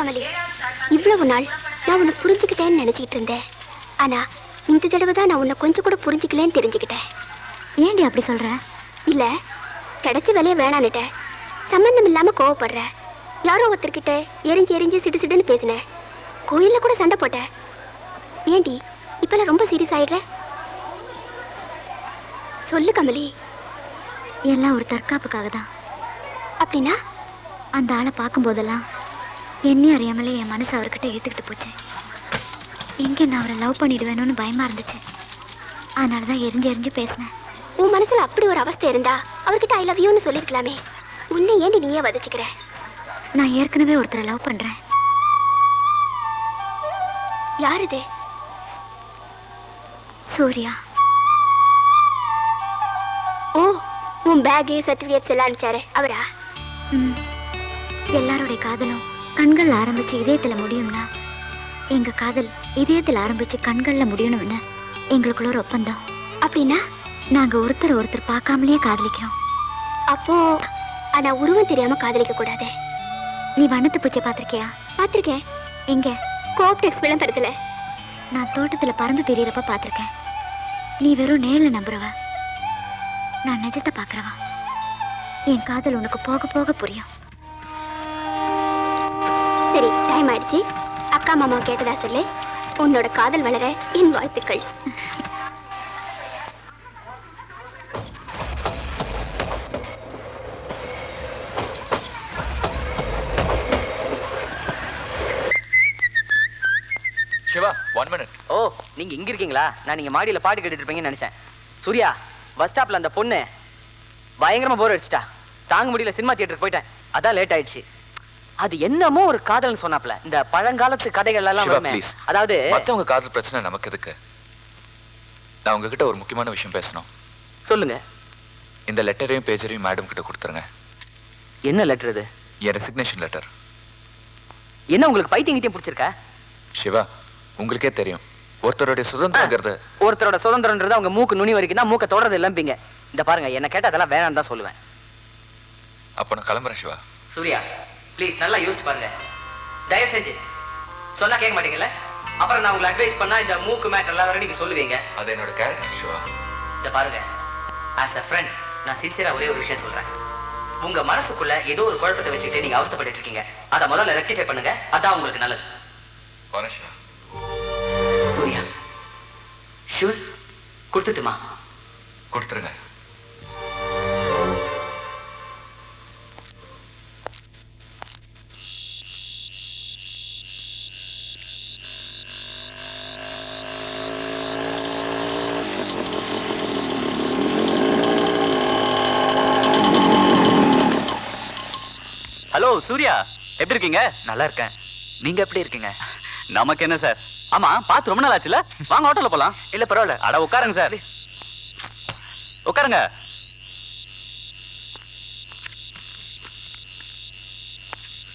கமலி, இவ்வளவு நாள் நான் உன்னை புரிஞ்சுக்கிட்டேன்னு நினைச்சிட்டு இருந்தேன். ஆனா இந்த தடவை தான் நான் உன்னை கொஞ்சம் கூட புரிஞ்சுக்கலன்னு தெரிஞ்சுக்கிட்டேன். ஏண்டி அப்படி சொல்ற? இல்ல, கிடைச்ச வேலையை வேணான்னுட்ட, சம்பந்தம் இல்லாம கோவப்படுற, யாரோ ஒருத்தர்கிட்ட எரிஞ்சு எரிஞ்சு சிடு சிடுன்னு பேசின, கோயில்ல கூட சண்டை போட்ட. ஏண்டி இப்பெல்லாம் ரொம்ப சீரியஸ் ஆயிடுற? சொல்லு கமலி. எல்லாம் ஒரு தற்காப்புக்காக தான். அப்படின்னா? அந்த ஆளை பார்க்கும் போதெல்லாம் என்னையும் அறியாமலே என் மனசு அவர்கிட்ட ஏற்றுக்கிட்டு போச்சு. எங்கே நான் அவரை லவ் பண்ணிடுவேணும்னு பயமா இருந்துச்சு. அதனால தான் எரிஞ்சு எரிஞ்சு பேசினேன். உன் மனசுல அப்படி ஒரு அவஸ்தை இருந்தா அவர்கிட்ட ஐ லவ் யூன்னு சொல்லிருக்கலாமே. உன்னை ஏண்டி நீயே வதச்சிக்கிற? நான் ஏற்கனவே ஒருத்தரை லவ் பண்றேன். யார் இது? சூர்யா. ஓ, உன் பேகு சர்டிஃபிகேட்ஸ் எல்லாம் அனுப்பிச்சாரு அவரா? எல்லாருடைய காதலும் கண்கள் ஆரம்பிச்சு இதயத்துல முடியும்னா எங்க காதல் இதயத்தில் ஆரம்பிச்சு கண்கள்ல முடியணும்னு எங்களுக்குள்ள ஒரு ஒப்பந்தம். அப்படின்னா நாங்க ஒருத்தர் ஒருத்தர் பார்க்காமலேயே காதலிக்கிறோம். அப்போ ஆனா உருவம் தெரியாம காதலிக்க கூடாது. நீ வண்ணத்து பூச்சை பார்த்திருக்கியா? பார்த்திருக்கேன். எங்க? கோஆப்டெக்ஸ் விளம்பரத்துல. நான் தோட்டத்துல பறந்து திரியறப்ப பார்த்திருக்கேன். நீ வெறும் நேர்ல நம்புறவ, நான் நிஜத்தை பார்க்கறவா. என் காதல் உனக்கு போக போக புரியும். சரி, டைம் ஆயிடுச்சு. அக்கா மாமா கேட்டதா சொல்லு. உன்னோட காதல் வளர என் வாழ்த்துக்கள். சிவா, 1 minute. ஓ, நீங்க இங்க இருக்கீங்களா? நான் நீங்க மாடியில பாட்டு கேட்டுட்டு இருப்பீங்கன்னு நினைச்சேன். சூர்யா, பஸ் ஸ்டாப்ல அந்த பொண்ணு பயங்கரமா போர் அடிச்சிட்டா. தாங்க முடியல, சினிமா தியேட்டருக்கு போயிட்டேன். அதான் லேட் ஆயிடுச்சு. அது என்னமோ ஒரு காதல்னு சொன்னாப்ல. இந்த பழங்காலத்து கதைகள் எல்லாம் வருமே. அதாவது மத்தவங்க காதல் பிரச்சனை நமக்கு எதுக்கு? நான் உங்ககிட்ட ஒரு முக்கியமான விஷயம் பேசணும். சொல்லுங்க. இந்த லெட்டரையும் பேஜரையும் மேடம் கிட்ட கொடுத்துருங்க. என்ன லெட்டர் இது? என் ரெசிக்னேஷன் லெட்டர். என்ன உங்களுக்கு பைத்தியம் கிட்டியம் பிடிச்சிருக்கா? சிவா, உங்களுக்கே தெரியும் ஒருத்தருடைய சுதந்திரங்கிறது. ஒருத்தரோட சுதந்திரன்றது அவங்க மூக்கு நுனி வரைக்கும் தான். மூக்க தொடர்றது இல்லம்பிங்க. இந்த பாருங்க, என்ன கேட்டா அதெல்லாம் வேணாம் தான் சொல்லுவேன். அப்ப நான் கிளம்புறேன் சிவா. சூர்யா, ப்ளீஸ் நல்லா யோசிச்சு பாருங்க. தயவு செஞ்சு சொன்னா கேட்க மாட்டீங்கல்ல? அப்புறம் நான் உங்களுக்கு அட்வைஸ் பண்ணா இந்த மூக்கு மேட்டர் எல்லாம் வரை நீங்க சொல்லுவீங்க. அது என்னோட கேரக்டர் சிவா. இந்த பாருங்க, ஆஸ் அ ஃப்ரெண்ட் நான் சின்சியரா ஒரே ஒரு விஷயம் சொல்றேன். உங்க மனசுக்குள்ள ஏதோ ஒரு குழப்பத்தை வச்சுக்கிட்டு நீங்க அவஸ்தைப்பட்டு இருக்கீங்க. அதை முதல்ல ரெக்டிஃபை பண்ணுங்க. அதான் உங்களுக்கு நல்லது. சிவா. சூர்யா, ஷூர் கொடுத்துட்டுமா? கொடுத்துருங்க. ஹலோ சூர்யா, எப்படி இருக்கீங்க? நல்லா இருக்கேன். நீங்க எப்படி இருக்கீங்க? நமக்கு என்ன சார்? ஆமா, பார்த்து ரொம்ப நாள் ஆச்சுல. வாங்க ஹோட்டல்ல போலாம். இல்ல பரவாயில்ல. அட உட்காருங்க சார், உட்காருங்க.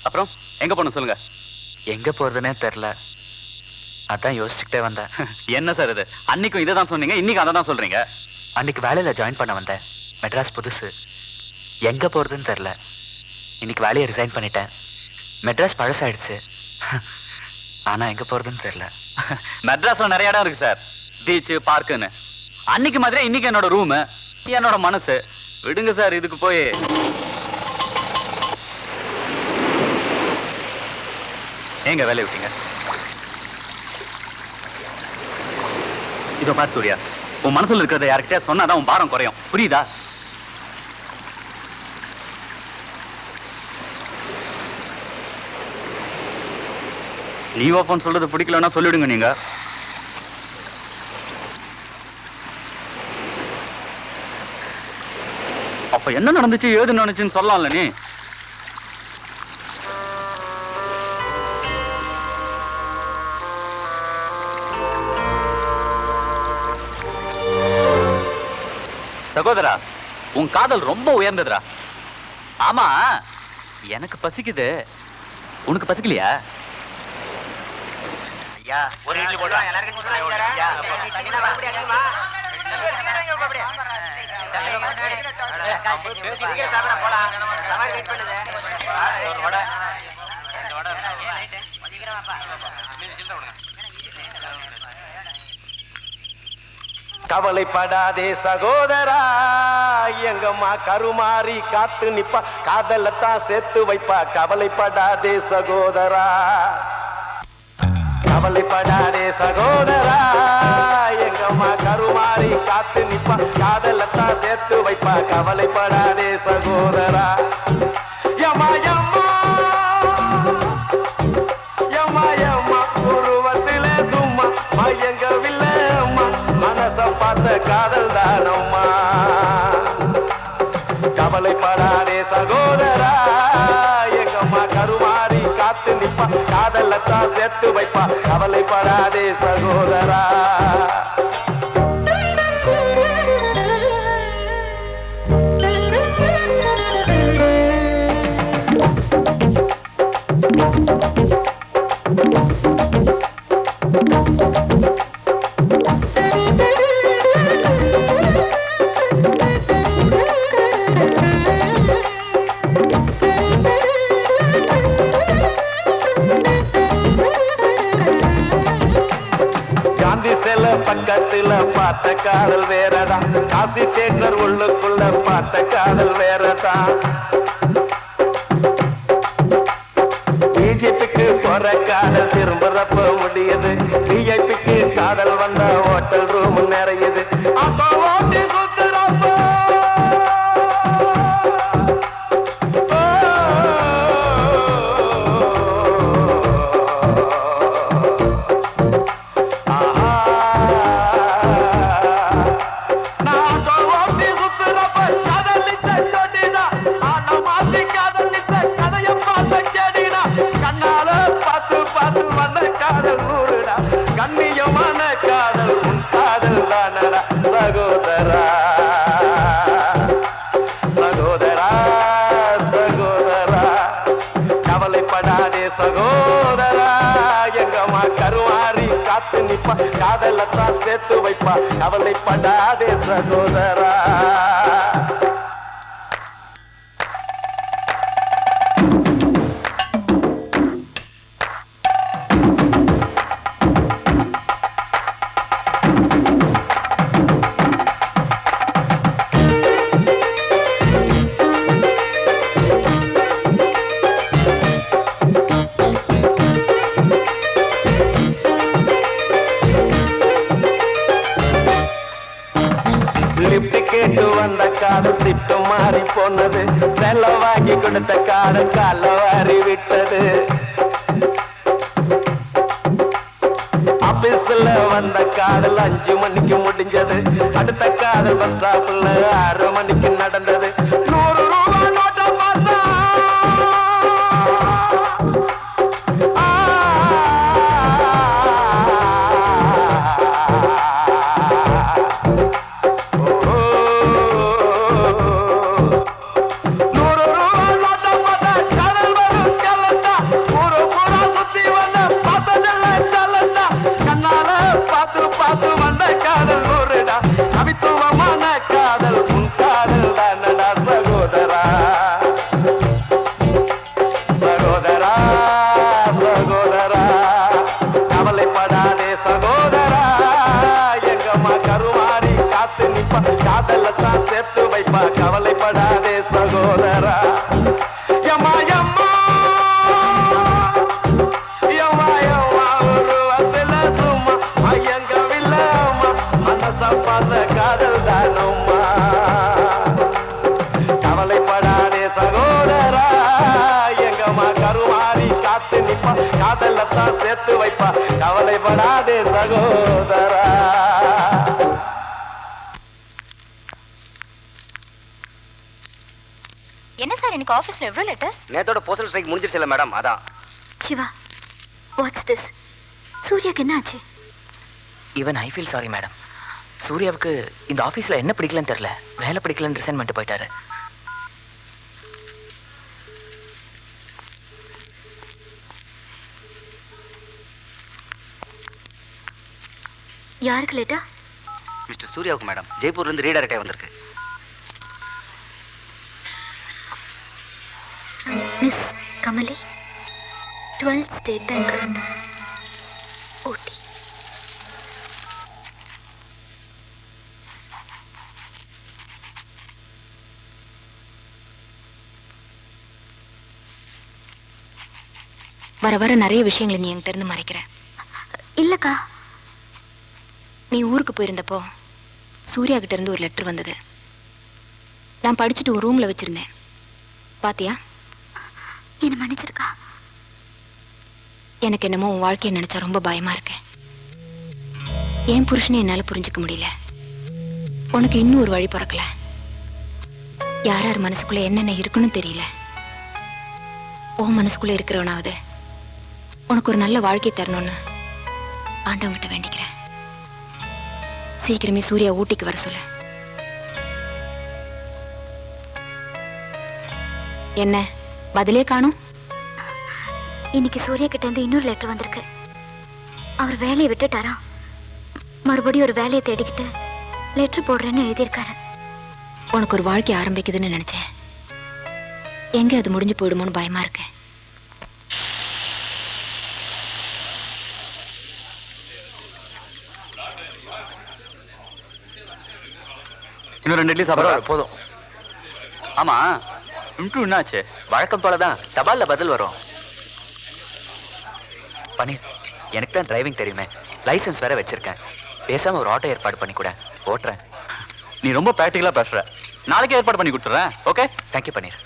அப்புறம் எங்க போகணும் சொல்லுங்க. எங்க போறதுன்னே தெரியல, அதான் யோசிச்சுக்கிட்டே வந்தேன். என்ன சார் இது? அன்னைக்கும் இதை தான் சொன்னீங்க, இன்னைக்கு அதை தான் சொல்றீங்க. அன்னைக்கு வேலையில ஜாயின் பண்ண வந்தேன். மெட்ராஸ் புதுசு, எங்க போறதுன்னு தெரியல. இன்னைக்கு வேலையை ரிசைன் பண்ணிட்டேன். மெட்ராஸ் பழசாயிடுச்சு. ஆனா எங்க போறதுன்னு தெரியல. மெட்ராஸ்ல நிறைய இடம் இருக்கு சார், பீச், பார்க்குன்னு. அன்னைக்கு மாதிரி இன்னைக்கு என்னோட ரூமு, என்னோட மனசு. விடுங்க சார், இதுக்கு போய் எங்க வேலையை விட்டீங்க? இதோ பார் சூர்யா, உன் மனசுல இருக்கிறத யார்கிட்ட சொன்னாதான் உன் பாரம் குறையும், புரியுதா? நீ ஓப்பன் சொல்றது பிடிக்கலன்னா சொல்லிடுங்க. நீங்க அப்ப என்ன நடந்துச்சு ஏது நடந்துச்சுன்னு சொல்லலாம்ல நீ? சகோதரா, உன் காதல் ரொம்ப உயர்ந்ததுடா. ஆமா, எனக்கு பசிக்குது, உனக்கு பசிக்கலையா? ஐயா, ஒரு இட்லி போடுறா. எல்லாருக்கும் சொல்லுங்க. ஐயா, தண்ணில வரப்படி அடிமா. சீக்கிரம் சாப்பிட போலாம். சவாரி வெயிட் பண்ணுது. கவலைப்படாதே சகோதரா, எங்கம்மா கருமாறி காத்து நிப்பா, காதலத்தான் சேர்த்து வைப்பா. கவலைப்படாதே சகோதரா, கவலைப்படாதே சகோதரா, எங்கம்மா கருமாறி காத்து நிப்பா, காதலத்தான் சேர்த்து வைப்பா. கவலைப்படாதே சகோதரா. யம்மா யம்மா யம்மா யம்மா உருவத்திலே சும்மா மயங்கவில்லை அம்மா, மனச பார்த்த காதல் தானம்மா. கவலைப்படாதே சகோதரா, எங்கம்மா கருமாறி காத்து நிப்பா, காதலத்தான் சேர்த்து வைப்பா. கவலைப்படாதே சகோதரா. பக்கத்துல பார்த்த காதல் வேறதா, காசி தேக்கர் உள்ளுக்குள்ள பார்த்த காதல் வேறதா. பிஜேபிக்கு போற காதல் திரும்புறப்ப முடியுது, பிஜேபிக்கு காதல் வந்தா ஹோட்டல் ரூம் நிறையுது. அப்ப ஓட்டி சுத்துறப்ப கண்ணியமான காதல் உன் காதல் தானடா சகோதரா. சகோதரா சகோதரா, கவலைப்படாதே சகோதரா, எங்கம்மா கருவாரி காத்து நிப்பா, காதலத்தான் சேர்த்து வைப்பா. கவலைப்படாதே சகோதரா. கேட்டு வந்த காதல் சிட்டு மாறி போனது, செலவாகி கொடுத்த காதல் காலவாரி விட்டது. ஆபீஸ்ல வந்த காதல் 5 மணிக்கு முடிஞ்சது, அடுத்த காதல் பஸ் ஸ்டாப்ல 6 மணிக்கு நடந்தது. 100 ரூபாய் நோட்டை பார்த்தா பார்த்து வந்த காதல் நூறுடா, கவித்துவமான காதல் உன் காதல் தானடா சகோதரா. சகோதரா சகோதரா, கவலைப்படாதே சகோதரா, எங்கம்மா கருவாரி காத்து நிப்பா, காதலத்தான் சேர்த்து வைப்பா. கவலைப்படாதே சகோதரா. யம்மா யம்மா யம்மா யம்மா உருவத்தில சும்மா மயங்கவில்லை அம்மா, மனச பார்த்த காதல் தானம்மா. கவலைப்படாதே சகோதரா, எங்கம்மா கருவாரி காத்து நிப்பா, காதலத்தான் சேர்த்து வைப்பா. கவலைப்படாதே சகோதரா. என்ன சார் இன்னைக்கு ஆபீஸ்ல எவ்வளவு லெட்டர்ஸ்? நேத்தோட போஸ்டல் ஸ்ட்ரைக் முடிஞ்சிருச்சுல மேடம், அதான். Siva, what's this? சூர்யாக்கு என்ன ஆச்சு? Even I feel sorry madam. சூர்யாவுக்கு இந்த ஆஃபீஸில் என்ன பிடிக்கலன்னு தெரில, வேலை பிடிக்கலன்னு ரிசைன் பண்ணிட்டு போயிட்டாரு. யாருக்கு லேட்டா? மிஸ்டர் சூர்யாவுக்கு மேடம், ஜெய்ப்பூர்லேருந்து ரீடைரக்டே வந்திருக்கு. Miss Kamali? 12th state bank, Ooty. வர வர நிறைய விஷயங்களை நீ என்கிட்ட இருந்து மறைக்கிற. இல்லக்கா, நீ ஊருக்கு போயிருந்தப்போ சூர்யா கிட்ட இருந்து ஒரு லெட்டர் வந்தது. நான் படிச்சுட்டு ஒரு ரூம்ல வச்சிருந்தேன். பாத்தியா? என்ன மன்னிச்சிருக்கா. எனக்கு என்னமோ உன் வாழ்க்கையை நினைச்சா ரொம்ப பயமா இருக்கேன். என் புருஷனை என்னால புரிஞ்சுக்க முடியல. உனக்கு இன்னும் ஒரு வழி பிறக்கல. யார் யார் மனசுக்குள்ள என்னென்ன இருக்குன்னு தெரியல. உன் மனசுக்குள்ள இருக்கிறவனாவது உனக்கு ஒரு நல்ல வாழ்க்கை தரணும்னு ஆண்டவங்கிட்ட வேண்டிக்கிறேன். சீக்கிரமே சூர்யா ஊட்டிக்கு வர சொல்லு. என்ன பதிலே காணும்? இன்னைக்கு சூர்யா கிட்ட இருந்து இன்னொரு லெட்டர் வந்திருக்கு. அவர் வேலையை விட்டுட்டாரா, மறுபடியும் ஒரு வேலையை தேடிக்கிட்டு லெட்டர் போடுறேன்னு எழுதியிருக்காரு. உனக்கு ஒரு வாழ்க்கை ஆரம்பிக்குதுன்னு நினைச்சேன். எங்க அது முடிஞ்சு போயிடுமோன்னு பயமா இருக்கு. இன்னும் 2 இட்லி சாப்பிட்றா போதும். ஆமா, இன்ட்ரூ என்னாச்சு? வழக்கம் போலதான், தபால்ல பதில் வரும். பன்னீர், எனக்கு தான் டிரைவிங் தெரியுமே, லைசன்ஸ் வேற வச்சிருக்கேன். பேசாம ஒரு ஆட்டோ ஏற்பாடு பண்ணி கூட ஓட்டுறேன். நீ ரொம்ப ப்ராக்டிக்கலா பேசுற. நாளைக்கே ஏற்பாடு பண்ணி கொடுத்துறேன். ஓகே, தேங்க்யூ பன்னீர்.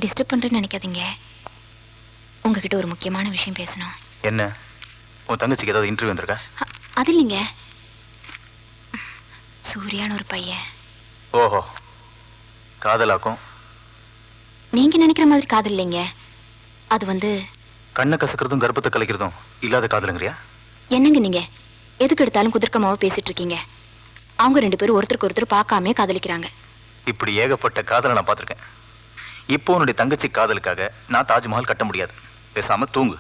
டிஸ்டர்ப் பண்றேன்னு நினைக்காதீங்க. உங்ககிட்ட ஒரு முக்கியமான விஷயம் பேசணும். என்ன, உன் தங்கச்சிக்கு ஏதாவது இன்டர்வியூ வந்திருக்கா? அது இல்லைங்க, சூர்யான்னு ஒரு பையன். ஓஹோ, காதலாக்கும். நீங்க நினைக்கிற மாதிரி காதல் இல்லைங்க. அது கண்ணை கசக்கிறதும் கர்ப்பத்தை கலைக்கிறதும் இல்லாத காதலுங்கிறியா? என்னங்க நீங்க எதுக்கு எடுத்தாலும் குதர்க்கமாவோ பேசிட்டு இருக்கீங்க. அவங்க 2 பேரும் ஒருத்தருக்கு ஒருத்தர் பார்க்காம காதலிக்கிறாங்க. இப்படி ஏகப்பட்ட காதலை நான் பார்த்துருக்கேன். இப்போ உன்னுடைய தங்கச்சி காதலுக்காக நான் தாஜ்மஹால் கட்ட முடியாது. பேசாம தூங்கு.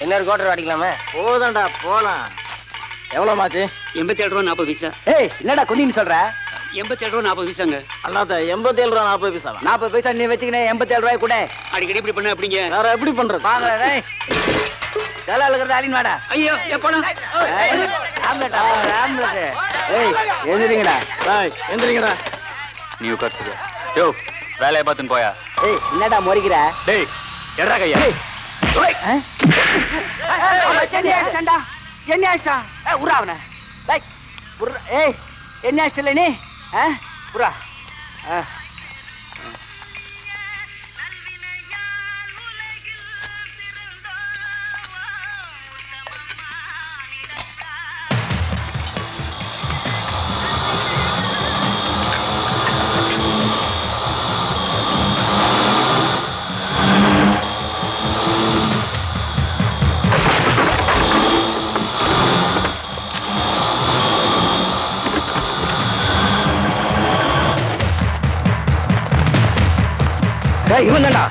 இன்னொரு கோட்டர் அடிக்கலாமே? போதாண்டா, போலாம். எவ்வளோ மாச்சு? 87 ரூபா 40 பைசா. ஏய், என்னடா கொஞ்சம் சொல்ற? 87 ரூபா 40 பைசாங்க. அண்ணாத்த 87 ரூபா 40 பைசா. 40 பைசா நீ வச்சுக்கினே 87 ரூபாய் கூட. அடிக்கடி இப்படி பண்ண அப்படிங்க. வேற எப்படி பண்றது? வாங்க டேய். தல அழுகிறது அலின் வாடா. ஐயோ, எப்போனா? Omelette omelette. ஏய், எந்திரிங்கடா. டேய், எந்திரிங்கடா. நீ உட்கார் சரியா? யோ, வேலையை பார்த்துன்னு போயா. ஏய், என்னடா முறைக்கிற? டேய், எட்ரா கையா. என்ன ஆச்சா? உராவன. டேய், உரா. ஏய், என்ன ஆச்சல நீ? உரா. இவன் தான்டா.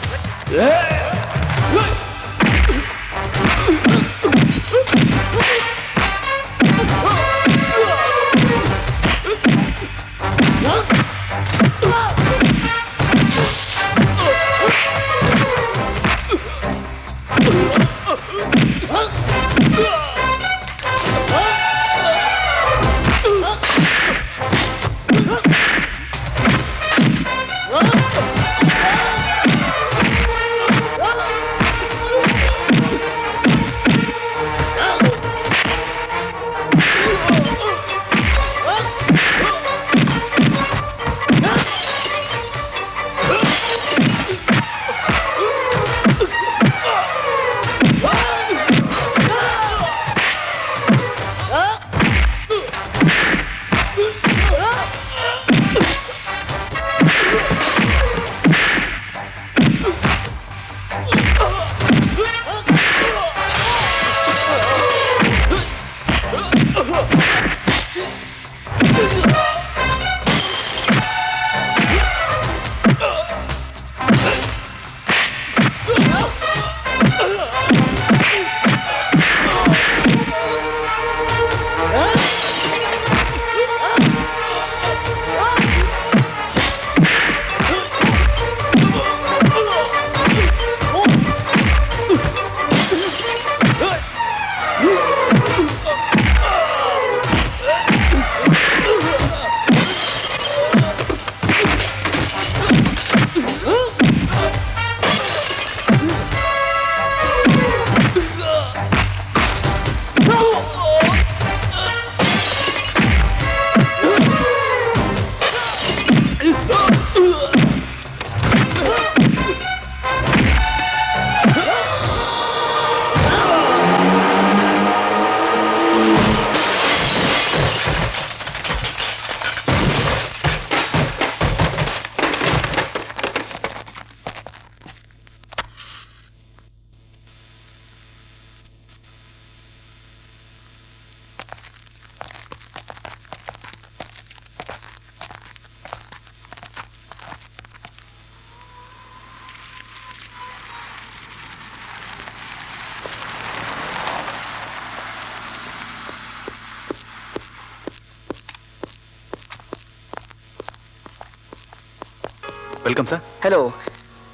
Welcome sir. ஹலோ.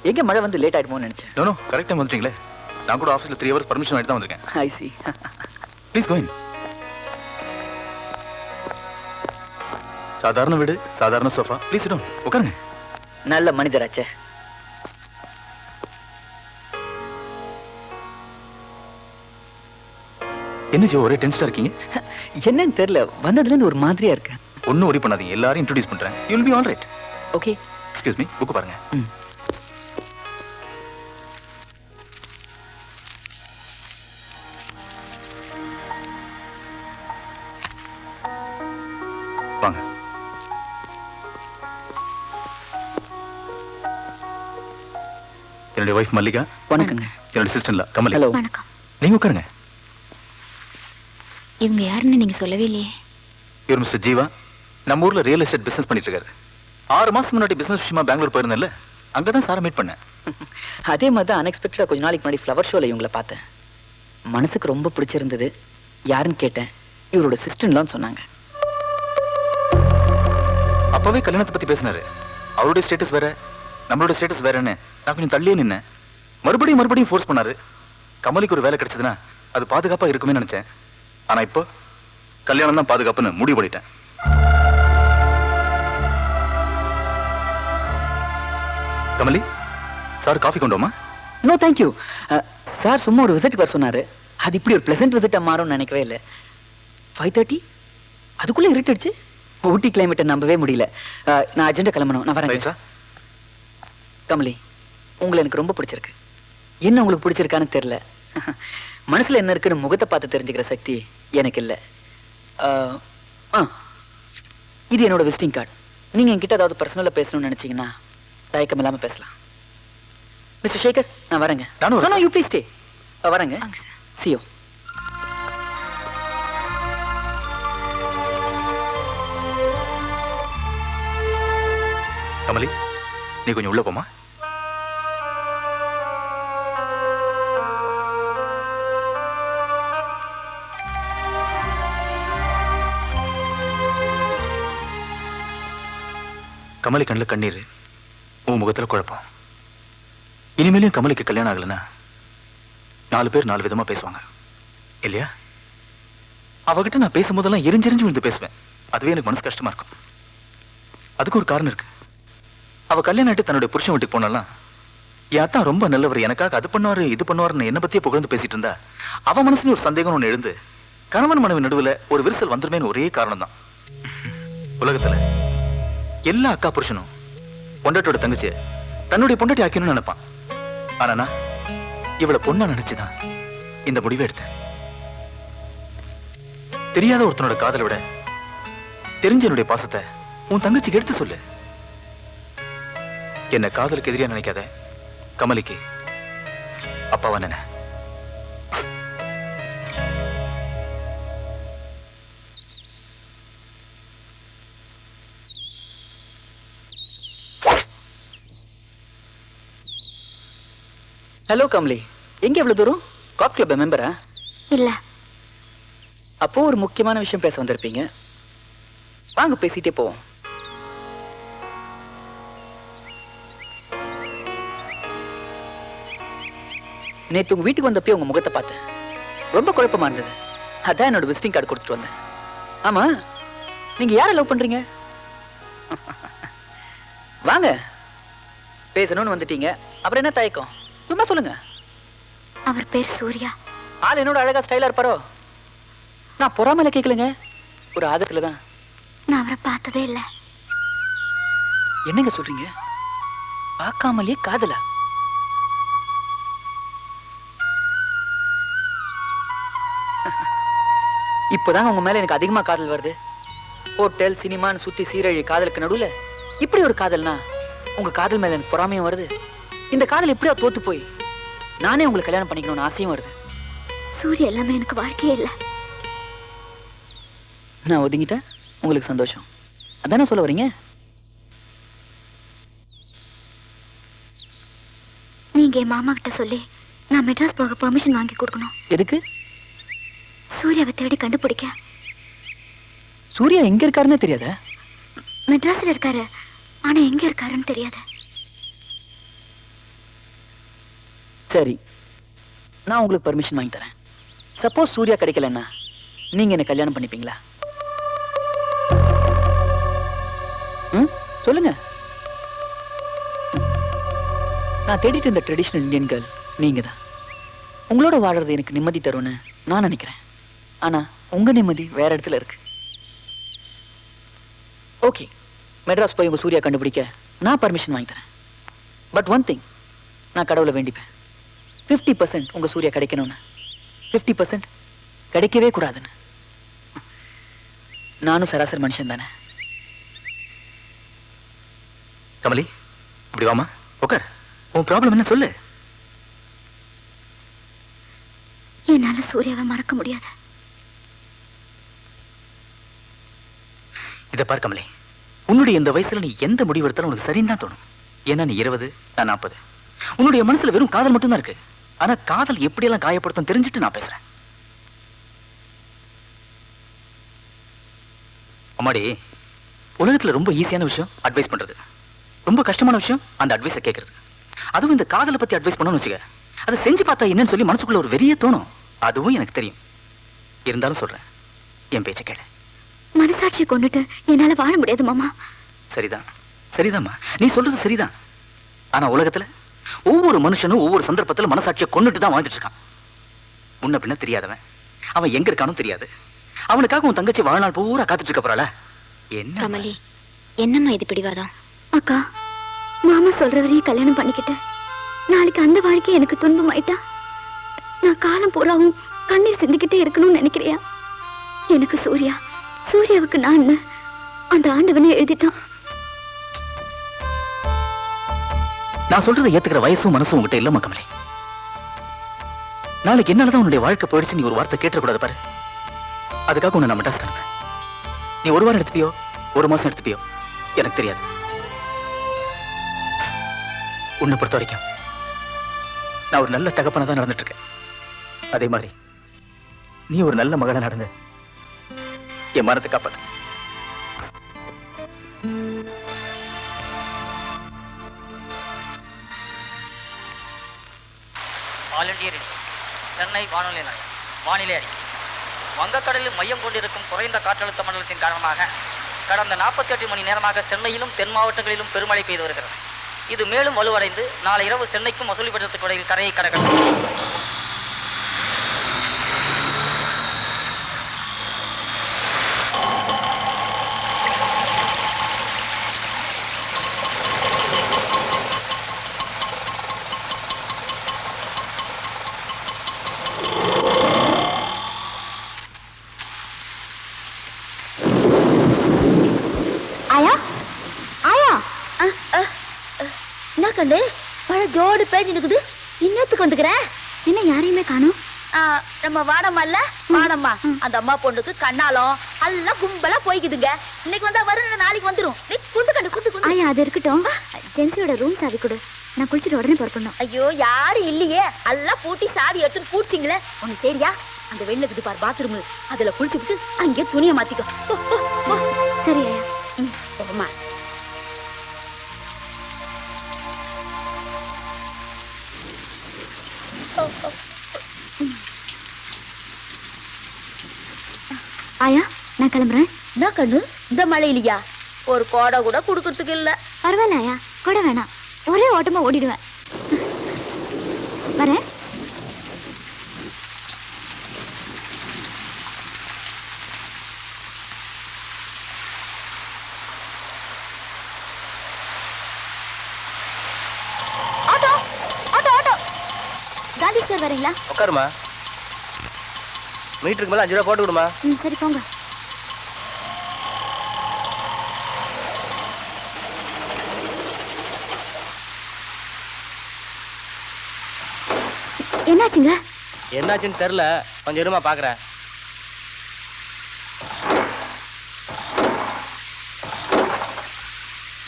எங்க மழை வந்து லேட் ஆயிடுமோன்னு நினைச்சேன். நோ கரெக்ட் டைம் வந்துட்டீங்களே. நான் கூட ஆஃபீஸில் 3 hours பர்மிஷன் ஆகிட்டு தான் வந்திருக்கேன். I see. Please go in. சாதாரண வீடு, சாதாரண சோஃபா. Please sit down. உட்காருங்க. நல்ல மனிதராச்சே. என்ன ஜோ ஒரே டென்ஷனா இருக்கீங்க? என்னன்னு தெரியல, வந்ததுலேருந்து ஒரு மாதிரியா இருக்கேன். ஒன்றும் worry பண்ணாதீங்க, எல்லாரும் இன்ட்ரோடியூஸ் பண்றேன். You will be all right. Okay. Excuse me, book பாருங்க. வாங்க. என்னுடைய வைஃப் மல்லிகா. வணக்கங்க. என்னுடைய சிஸ்டர்ல கமலி. ஹலோ. வணக்கம். நீங்க உட்காருங்க. இவங்க யாருன்னு நீங்க சொல்லவே இல்லையே. இவர் மிஸ்டர் ஜீவா. நம்ம ஊர்ல ரியல் எஸ்டேட் பிசினஸ் பண்ணிட்டு இருக்காரு. 6 மாசம் முன்னாடி பிசினஸ் விஷயமா பெங்களூர் போயிருந்தேன்ல, அங்கதான் சாரை மீட் பண்ணேன். அதே மாதிரி தான் அன்எக்ஸ்பெக்டடா கொஞ்ச நாளைக்கு முன்னாடி ஃப்ளவர் ஷோல இவங்கள பார்த்தேன். மனசுக்கு ரொம்ப பிடிச்சிருந்தது. யாருன்னு கேட்டேன். இவரோட சிஸ்டர்லான்னு சொன்னாங்க. அப்பவே கல்யாணத்தை பத்தி பேசினாரு. அவருடைய ஸ்டேட்டஸ் வேற, நம்மளோட ஸ்டேட்டஸ் வேறன்னு நான் கொஞ்சம் தள்ளியே நின்னேன். மறுபடியும் ஃபோர்ஸ் பண்ணாரு. கமலிக்கு ஒரு வேலை கிடைச்சதுன்னா அது பாதுகாப்பா இருக்குமே நினைச்சேன். ஆனா இப்போ கல்யாணம் தான் பாதுகாப்புன்னு முடிவு பண்ணிட்டேன். கமலி, சார் காஃபி கொண்டு வாமா? No thank you sir. சும்மா ஒரு விசிட்டுக்கு வர சொன்னாரு. அது இப்படி ஒரு பிளசன்ட் விசிட்டா மாறும்னு நினைக்கவே இல்லை. 5:30 அதுக்குள்ள இருட்டுடுச்சு. ஊட்டி கிளைமேட்டை நம்பவே முடியல. நான் அர்ஜென்ட்டா கிளம்பணும். நான் வரேன் சார். கமலி, உங்களை எனக்கு ரொம்ப பிடிச்சிருக்கு. என்ன உங்களுக்கு பிடிச்சிருக்கான்னு தெரியல. மனசுல என்ன இருக்குன்னு முகத்தை பார்த்து தெரிஞ்சுக்கிற சக்தி எனக்கு இல்லை. இது என்னோட விசிட்டிங் கார்டு. நீங்க என்கிட்ட ஏதாவது பர்சனலா பேசணும்னு நினைச்சீங்கன்னா தயக்கம் இல்லாம பேசலாம். மிஸ்டர் சேகர், நான் வரேங்க. நானும் யூ ப்ளீஸ் ஸ்டே. வரேங்க. See you. கமலி, நீ கொஞ்சம் உள்ள போமா? கமலி கண்ணில் கண்ணீர், உன் முகத்துல குழப்பம். இனிமேலும் கமலிக்கு கல்யாணம் ஆகலன்னா 4 பேர் 4 விதமா பேசுவாங்க இல்லையா? அவகிட்ட நான் பேசும்போதெல்லாம் எரிஞ்செறிஞ்சு விழுந்து பேசுவேன். அதுவே எனக்கு மனசு கஷ்டமா இருக்கும். அதுக்கு ஒரு காரணம் இருக்கு. அவ கல்யாணம் ஆகிட்டு தன்னுடைய புருஷன் வீட்டுக்கு போனாலாம், என் அத்தா ரொம்ப நல்லவர், எனக்காக அது பண்ணுவாரு இது பண்ணுவாருன்னு என்ன பத்தியே புகழ்ந்து பேசிட்டு இருந்தா, அவ மனசுல ஒரு சந்தேகம் ஒண்ணு எழுந்து கணவன் மனைவி நடுவுல ஒரு விரிசல் வந்துருமேன்னு ஒரே காரணம் தான். உலகத்துல எல்லா அக்கா புருஷனும் பொண்டாட்டியோட தங்கச்சிய தன்னுடைய பொண்டாட்டி ஆக்கணும்னு நினைப்பான். ஆனா நான் இவளை பொண்ணா நினைச்சுதான் இந்த முடிவை எடுத்தேன். தெரியாத ஒருத்தனோட காதலை விட தெரிஞ்ச என்னுடைய பாசத்தை உன் தங்கச்சிக்கு எடுத்து சொல்லு. என்ன காதலுக்கு எதிரியா நினைக்காத. கமலிக்கு அப்பாவா நினை. ஹலோ கமலி, எங்க எவ்வளவு தூரம்? காஃப் கிளப் மெம்பரா? இல்ல. அப்போ ஒரு முக்கியமான விஷயம் பேச வந்திருப்பீங்க. வாங்க பேசிட்டே போவோம். நேத்து உங்க வீட்டுக்கு வந்தப்போ உங்க முகத்தை பார்த்தேன். ரொம்ப குழப்பமா இருந்தது. அதான் என்னோட விசிட்டிங் கார்டு கொடுத்துட்டு வந்தேன். ஆமா, நீங்க யாரை லவ் பண்றீங்க? வாங்க, பேசணும்னு வந்துட்டீங்க, அப்புறம் என்ன தயக்கம்? சும்மா சொல்லுங்க. அவர் பேர் சூர்யா. ஆள் என்னோட அழகா ஸ்டைலா இருப்பாரோ? நான் பொறாமல கேட்கலங்க, ஒரு ஆதத்துல தான். நான் அவரை பார்த்ததே இல்ல. என்னங்க சொல்றீங்க? பார்க்காமலே காதலா? இப்போதாங்க உங்க மேல எனக்கு அதிகமா காதல் வருது. ஹோட்டல் சினிமான்னு சுத்தி சீரழி காதலுக்கு நடுவுல இப்படி ஒரு காதல்னா உங்க காதல் மேல எனக்கு பொறாமையும் வருது. இந்த காதல் எப்படியா தோத்து போய் நானே உங்களை கல்யாணம் பண்ணிக்கணும்னு ஆசையும் வருது. சூர்யா எல்லாமே எனக்கு வாழ்க்கையே இல்ல. நான் ஒதுங்கிட்டேன், உங்களுக்கு சந்தோஷம் அதானே சொல்ல வரீங்க? நீங்க என் மாமா கிட்ட சொல்லி நான் மெட்ராஸ் போக பெர்மிஷன் வாங்கி கொடுக்கணும். எதுக்கு? சூர்யாவை தேடி கண்டுபிடிக்க. சூர்யா எங்க இருக்காருன்னு தெரியாத? மெட்ராஸ்ல இருக்காரு, ஆனா எங்க இருக்காருன்னு தெரியாது. சரி, நான் உங்களுக்கு பர்மிஷன் வாங்கி தரேன். சப்போஸ் சூர்யா கிடைக்கலன்னா நீங்க என்ன கல்யாணம் பண்ணிப்பீங்களா? சொல்லுங்க. நான் தேடிட்டு இந்த ட்ரெடிஷனல் இந்தியன் கேர்ள் நீங்க தான். உங்களோட வாழறது எனக்கு நிம்மதி தரும்னு நான் நினைக்கிறேன். ஆனா உங்க நிம்மதி வேற இடத்துல இருக்கு. ஓகே, மெட்ராஸ் போய் உங்க சூர்யா கண்டுபிடிக்க நான் பர்மிஷன் வாங்கி தரேன். பட் ஒன் திங், நான் கடவுளை வேண்டிப்பேன், 50% உங்க சூர்யா கிடைக்கணும்னு. 50% கிடைக்கவே கூடாதுன்னு. நானும் சராசரி மனுஷன் தானே. கமலி, இப்படி வாமா, உட்கார். உன் ப்ராப்ளம் என்ன சொல்லு. என்னால சூர்யாவை மறக்க முடியாது. இதை பார் கமலி, உன்னுடைய இந்த வயசுல நீ எந்த முடிவு எடுத்தாலும் உனக்கு சரின்னு தான் தோணும். ஏன்னா நீ 20, நான் 40. உன்னுடைய மனசுல வெறும் காதல் மட்டும்தான் இருக்கு. ஆனா காதல் எப்படியெல்லாம் காயப்படுத்தும் தெரிஞ்சுட்டு நான் பேசுறேன். அம்மாடி, உலகத்துல ரொம்ப ஈஸியான விஷயம் அட்வைஸ் பண்றது, ரொம்ப கஷ்டமான விஷயம் அந்த அட்வைஸை கேட்கறது. அதுவும் இந்த காதலை பத்தி அட்வைஸ் பண்ணணும்னு வச்சுக்க, அதை செஞ்சு பார்த்தா என்னன்னு சொல்லி மனசுக்குள்ள ஒரு வெறியே தோணும். அதுவும் எனக்கு தெரியும். இருந்தாலும் சொல்றேன், என் பேச்சை கேளு. மனசாட்சி கொண்டுட்டு என்னால வாழ முடியாது மாமா. சரிதான், சரிதாம்மா, நீ சொல்றது சரிதான். ஆனா உலகத்துல ஒவ்வொரு மனுஷனும் ஒவ்வொரு சந்தர்ப்பத்துல மனசாட்சியை கொண்டுட்டு தான் வாழ்ந்துட்டு இருக்கான். முன்ன பின்ன தெரியாதவன், அவன் எங்க இருக்கானும் தெரியாது. அவனுக்காக உன் தங்கச்சி வாழ்நாள் பூரா காத்துட்டு இருக்க போறாள? என்ன கமலி, என்னம்மா இது பிடிவாதம்? அக்கா, மாமா சொல்றவரையே கல்யாணம் பண்ணிக்கிட்டு நாளைக்கு அந்த வாழ்க்கை எனக்கு துன்பமாயிட்டா நான் காலம் பூராவும் கண்ணீர் சிந்திக்கிட்டே இருக்கணும்னு நினைக்கிறியா? எனக்கு சூர்யாவுக்கு நான் அந்த ஆண்டவனே எழுதிட்டான். நான் சொல்றதை ஏத்துக்கிற வயசும் மனசும் உங்ககிட்ட இல்லம்மா கமலி. நாளைக்கு என்னாலதான் உன்னுடைய வாழ்க்கை போயிடுச்சு நீ ஒரு வார்த்தை கேட்டக்கூடாது பாரு. அதுக்காக உன்னை நான் மெட்ராஸ் அனுப்புறேன். நீ ஒரு வாரம் எடுத்துப்பியோ, ஒரு மாசம் எடுத்துப்பியோ எனக்கு தெரியாது. உன்னை பொறுத்த வரைக்கும் நான் ஒரு நல்ல தகப்பனா தான் நடந்துட்டு இருக்கேன். அதே மாதிரி நீ ஒரு நல்ல மகனா நடந்து என் மனத்தை காப்பாத்து. ஆல் இண்டியா ரேடியோ, சென்னை வானொலி நிலையம். வானிலை அறிக்கை. வங்கக்கடலில் மையம் கொண்டிருக்கும் குறைந்த காற்றழுத்த மண்டலத்தின் காரணமாக கடந்த 48 மணி நேரமாக சென்னையிலும் தென் மாவட்டங்களிலும் பெருமழை பெய்து வருகிறது. இது மேலும் வலுவடைந்து நாளை இரவு சென்னைக்கும் மசூலிப்பட்டினத்துக்கு இடையில் கரையை கடக்கும். கண்டு மழை ஜோடு பேஞ்சு நிக்குது. இன்னத்துக்கு வந்துக்கிறேன். என்ன யாரையுமே காணும்? நம்ம வாடம்மா வாடம்மா அந்த அம்மா பொண்ணுக்கு கண்ணாலம் எல்லாம் கும்பலா போய்க்குதுங்க. இன்னைக்கு வந்தா வரும், நாளைக்கு வந்துரும். நீ குந்து கண்டு குந்து குந்து. ஆயா, அது இருக்கட்டும். ஜென்சியோட ரூம் சாவி கொடு, நான் குளிச்சுட்டு உடனே புறப்படணும். ஐயோ, யாரும் இல்லையே, எல்லாம் பூட்டி சாவி எடுத்துட்டு பூச்சிங்களே. ஒண்ணு சரியா, அந்த வெண்ணுக்குது பாரு பாத்ரூம், அதுல குளிச்சுட்டு அங்கே துணியை மாத்திக்கோ. சரி ஐயா. போமா. ஆயா, நான் கிளம்புறேன். என்ன கண்ணு, இந்த மழையிலையா? ஒரு கோடை கூட குடுக்கறதுக்கு இல்ல. பரவாயில்ல ஆயா, கோடை வேணாம், ஒரே ஓட்டமா ஓடிடுவேன். வரேன். Auto auto auto. Gandhi square வரீங்களா? உட்காருமா. மீட்டருக்கு மேல 5 ரூபா போட்டு விடுமா. சரி போங்க. என்னாச்சுங்க? என்னாச்சுன்னு தெரியல, கொஞ்சம் இருமா பாக்குறேன்.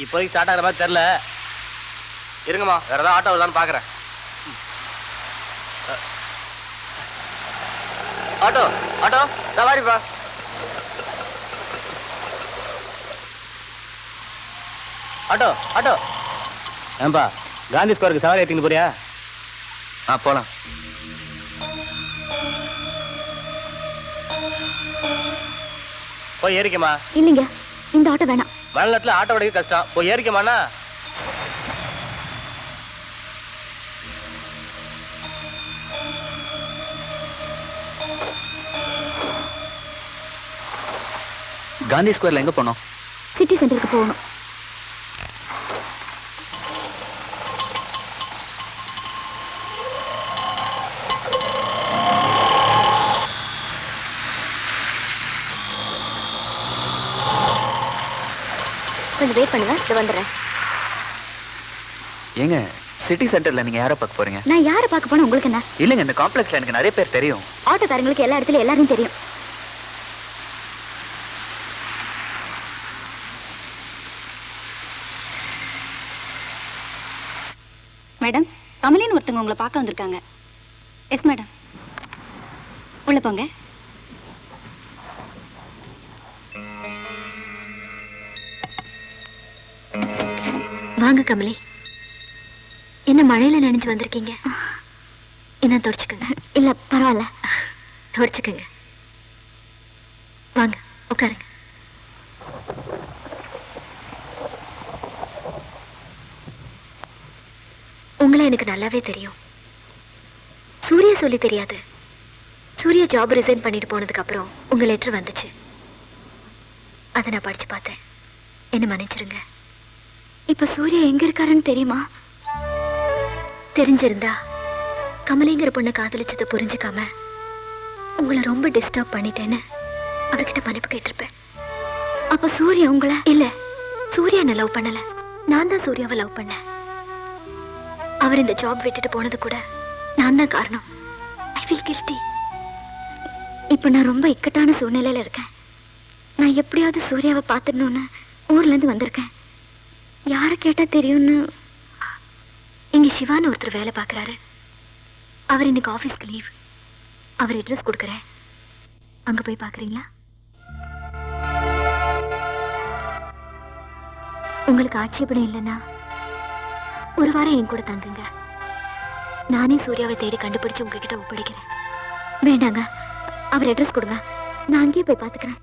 இப்போதைக்கு ஸ்டார்ட் ஆகிற மாதிரி தெரியல. இருங்கம்மா, வேற ஏதாவது ஆட்டோ வருதான்னு பாக்குறேன். ஆட்டோ ஆட்டோ சவாரிப்பா. Auto auto. ஏன்பா, காந்தி ஸ்கொயருக்கு சவாரி ஏற்றின்னு போறியா? போலாம். போய் ஏறிக்கமா. இல்லைங்க, இந்த ஆட்டோ வேணாம். மழை ஆட்டோ உடைய கஷ்டம். போய் ஏறிக்கமாண்ணா. காந்தி ஸ்கொயர்ல எங்க போனோம்? சிட்டி சென்டருக்கு போகணும். கொஞ்சம் வெயிட் பண்ணுங்க, இது வந்துடுறேன். ஏங்க சிட்டி சென்டர்ல நீங்க யாரை பார்க்க போறீங்க? நான் யாரை பார்க்க போனா உங்களுக்கு என்ன? இல்லைங்க, இந்த காம்ப்ளெக்ஸ்ல எனக்கு நிறைய பேர் தெரியும். ஆட்டோக்காரங்களுக்கு எல்லா இடத்துல எல்லாரும் தெரியும். மேடம், கமலின்னு ஒருத்தவங்க உங்களை பார்க்க வந்திருக்காங்க. எஸ் மேடம், உள்ள போங்க. வாங்க கமலி. என்ன மழையில நினைச்சு வந்திருக்கீங்க? என்ன தொடச்சுக்கோங்க. இல்ல பரவாயில்ல, தொடச்சுக்கோங்க. வாங்க உட்காருங்க. உங்களை எனக்கு நல்லாவே தெரியும். சூர்யா சொல்லி தெரியாது. சூர்யா ஜாப் ரிசைன் பண்ணிட்டு போனதுக்கு அப்புறம் உங்க லெட்டர் வந்துச்சு. அதை நான் படிச்சு பார்த்தேன். என்ன மன்னிச்சிருங்க. இப்ப சூர்யா எங்க இருக்காருன்னு தெரியுமா? தெரிஞ்சிருந்தா கமலிங்கிற பொண்ணை காதலிச்சதை புரிஞ்சுக்காம உங்களை ரொம்ப டிஸ்டர்ப் பண்ணிட்டேன்னு அவர்கிட்ட மன்னிப்பு கேட்டிருப்பேன். அப்ப சூர்யா உங்களை? இல்ல, சூர்யா என்ன லவ் பண்ணல. நான் தான் சூர்யாவை லவ் பண்ணேன். அவர் இந்த ஜாப் விட்டுட்டு போனது கூட நான் தான் காரணம். I feel guilty. இப்ப நான் ரொம்ப இக்கட்டான சூழ்நிலையில இருக்கேன். நான் எப்படியாவது சூர்யாவை பார்த்துடணும்னு ஊர்ல இருந்து வந்திருக்கேன். யாரை கேட்டா தெரியும்னு. இங்க சிவான்னு ஒருத்தர் வேலை பார்க்குறாரு. அவர் இன்னைக்கு ஆஃபீஸ்க்கு லீவ். அவர் அட்ரஸ் கொடுக்குறேன், அங்க போய் பார்க்குறீங்களா? உங்களுக்கு ஆட்சேபணம் இல்லைன்னா ஒரு வாரம் என் கூட தங்குங்க. நானே சூர்யாவை தேடி கண்டுபிடிச்சு உங்ககிட்ட ஒப்படைக்கிறேன். வேண்டாங்க, அவர் அட்ரஸ் கொடுங்க, நான் அங்கேயே போய் பார்த்துக்கிறேன்.